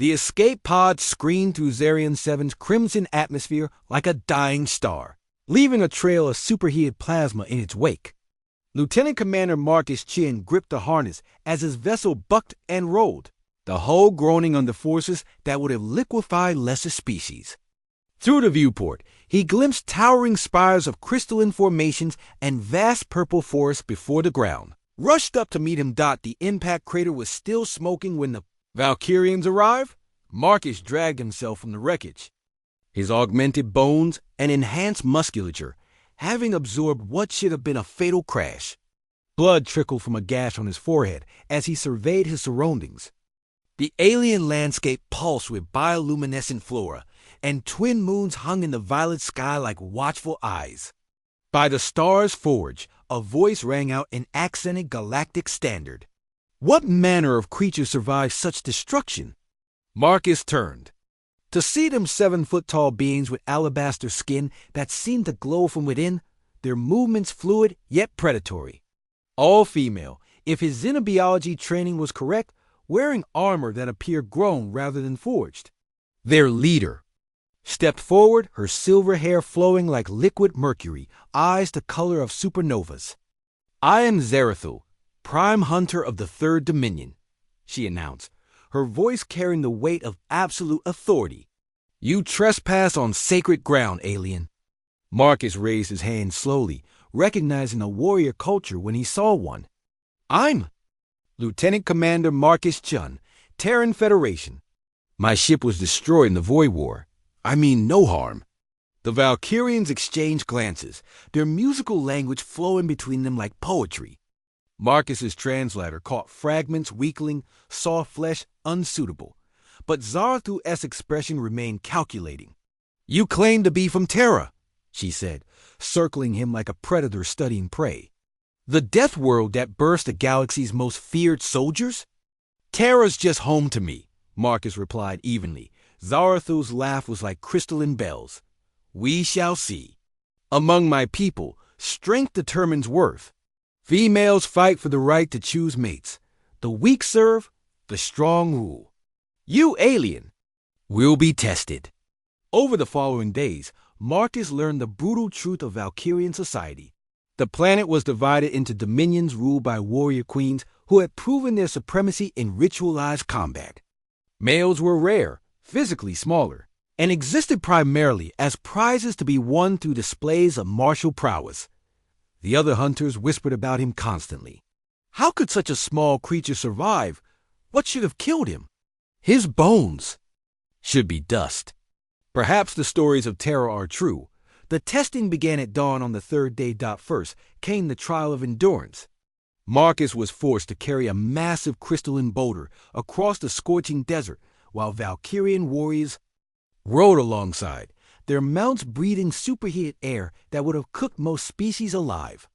The escape pod screened through Zarian 7's crimson atmosphere like a dying star, leaving a trail of superheated plasma in its wake. Lieutenant Commander Marcus Chin gripped the harness as his vessel bucked and rolled, the hull groaning under forces that would have liquefied lesser species. Through the viewport, he glimpsed towering spires of crystalline formations and vast purple forests before the ground. Rushed up to meet him. The impact crater was still smoking when the Valkyrians arrived. Marcus dragged himself from the wreckage, his augmented bones and enhanced musculature having absorbed what should have been a fatal crash. Blood trickled from a gash on his forehead as he surveyed his surroundings. The alien landscape pulsed with bioluminescent flora, and twin moons hung in the violet sky like watchful eyes. By the stars' forge, a voice rang out in accented galactic standard. What manner of creature survived such destruction? Marcus turned to see them 7-foot-tall beings with alabaster skin that seemed to glow from within, their movements fluid yet predatory. All female, if his xenobiology training was correct, wearing armor that appeared grown rather than forged. Their leader stepped forward, her silver hair flowing like liquid mercury, eyes the color of supernovas. "I am Zarathul, Prime Hunter of the Third Dominion," she announced, her voice carrying the weight of absolute authority. "You trespass on sacred ground, alien." Marcus raised his hand slowly, recognizing a warrior culture when he saw one. "I'm Lieutenant Commander Marcus Chun, Terran Federation. My ship was destroyed in the Void War. I mean no harm." The Valkyrians exchanged glances, their musical language flowing between them like poetry. Marcus's translator caught fragments weakling, soft flesh, unsuitable. But Zarathul's expression remained calculating. "You claim to be from Terra," she said, circling him like a predator studying prey. "The death world that births the galaxy's most feared soldiers?" "Terra's just home to me," Marcus replied evenly. Zarathul's laugh was like crystalline bells. "We shall see. Among my people, strength determines worth. Females fight for the right to choose mates. The weak serve, the strong rule. You, alien, will be tested." Over the following days, Marcus learned the brutal truth of Valkyrian society. The planet was divided into dominions ruled by warrior queens who had proven their supremacy in ritualized combat. Males were rare, physically smaller, and existed primarily as prizes to be won through displays of martial prowess. The other hunters whispered about him constantly. How could such a small creature survive? What should have killed him? His bones should be dust. Perhaps the stories of terror are true. The testing began at dawn on the third day. First came the trial of endurance. Marcus was forced to carry a massive crystalline boulder across the scorching desert while Valkyrian warriors rode alongside, their mounts breathing superheated air that would have cooked most species alive.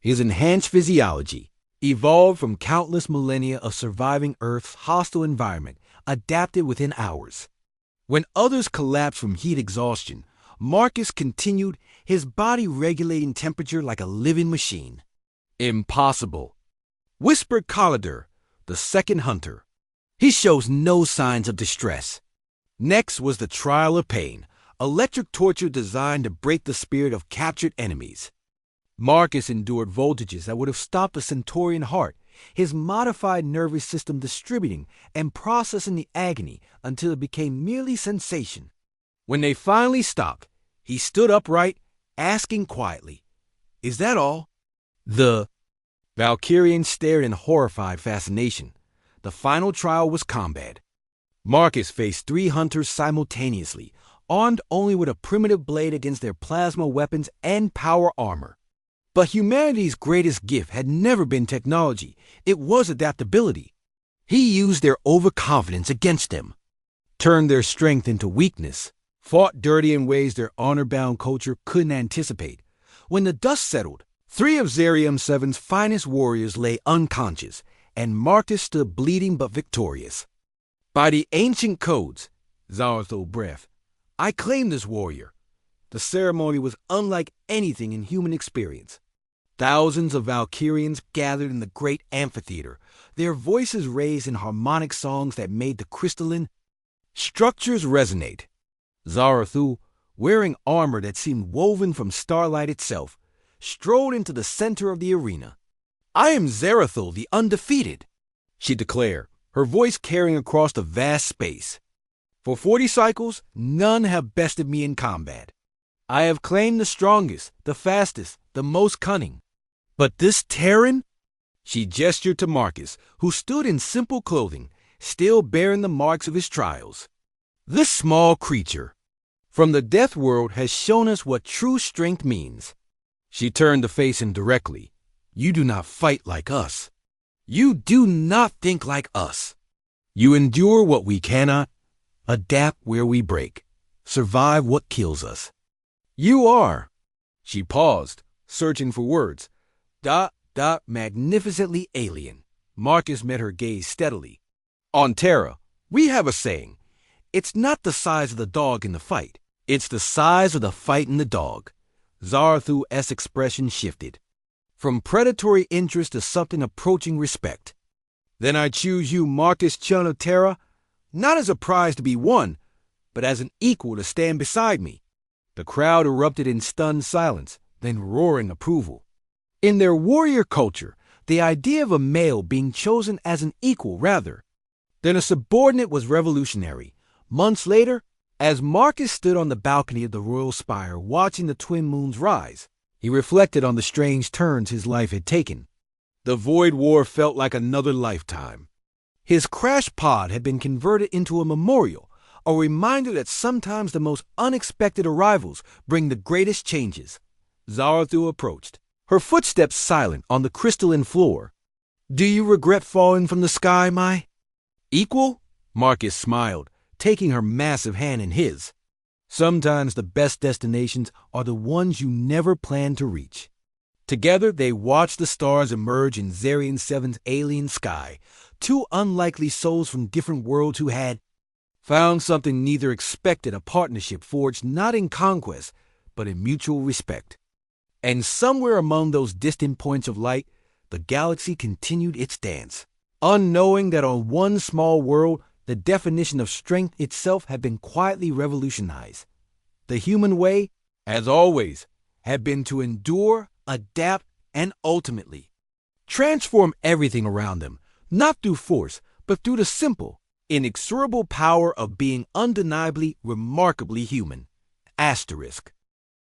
His enhanced physiology, evolved from countless millennia of surviving Earth's hostile environment, adapted within hours. When others collapsed from heat exhaustion, Marcus continued, his body regulating temperature like a living machine. "Impossible," whispered Collider, the second hunter. "He shows no signs of distress." Next was the trial of pain, electric torture designed to break the spirit of captured enemies. Marcus endured voltages that would have stopped a Centaurian heart, his modified nervous system distributing and processing the agony until it became merely sensation. When they finally stopped, he stood upright, asking quietly, "Is that all?" The Valkyrian stared in horrified fascination. The final trial was combat. Marcus faced 3 hunters simultaneously, armed only with a primitive blade against their plasma weapons and power armor. But humanity's greatest gift had never been technology, it was adaptability. He used their overconfidence against them, turned their strength into weakness, fought dirty in ways their honor-bound culture couldn't anticipate. When the dust settled, 3 of Zarium 7's finest warriors lay unconscious, and Marcus stood bleeding but victorious. "By the ancient codes," Zarathul breathed, "I claim this warrior." The ceremony was unlike anything in human experience. Thousands of Valkyrians gathered in the great amphitheater, their voices raised in harmonic songs that made the crystalline Structures resonate. Zarathul, wearing armor that seemed woven from starlight itself, strode into the center of the arena. "I am Zarathul, the Undefeated," she declared, her voice carrying across the vast space. "For 40 cycles, none have bested me in combat. I have claimed the strongest, the fastest, the most cunning. But this Terran?" She gestured to Marcus, who stood in simple clothing, still bearing the marks of his trials. "This small creature from the death world has shown us what true strength means." She turned to face him directly. "You do not fight like us. You do not think like us. You endure what we cannot, adapt where we break, survive what kills us. You are—" She paused, searching for words. Magnificently alien." Marcus met her gaze steadily. "On Terra, we have a saying. It's not the size of the dog in the fight. It's the size of the fight in the dog." Zarathul's expression shifted, from predatory interest to something approaching respect. "Then I choose you, Marcus Chun of Terra, not as a prize to be won, but as an equal to stand beside me." The crowd erupted in stunned silence, then roaring approval. In their warrior culture, the idea of a male being chosen as an equal rather than a subordinate was revolutionary. Months later, as Marcus stood on the balcony of the royal spire watching the twin moons rise, he reflected on the strange turns his life had taken. The Void War felt like another lifetime. His crash pod had been converted into a memorial, a reminder that sometimes the most unexpected arrivals bring the greatest changes. Zarathul approached, her footsteps silent on the crystalline floor. "Do you regret falling from the sky, my equal?" Marcus smiled, taking her massive hand in his. "Sometimes the best destinations are the ones you never planned to reach." Together they watched the stars emerge in Zarian 7's alien sky, two unlikely souls from different worlds who had found something neither expected, a partnership forged not in conquest, but in mutual respect. And somewhere among those distant points of light, the galaxy continued its dance, unknowing that on one small world, the definition of strength itself had been quietly revolutionized. The human way, as always, had been to endure, adapt, and ultimately transform everything around them, not through force, but through the simple, inexorable power of being undeniably, remarkably human. Asterisk.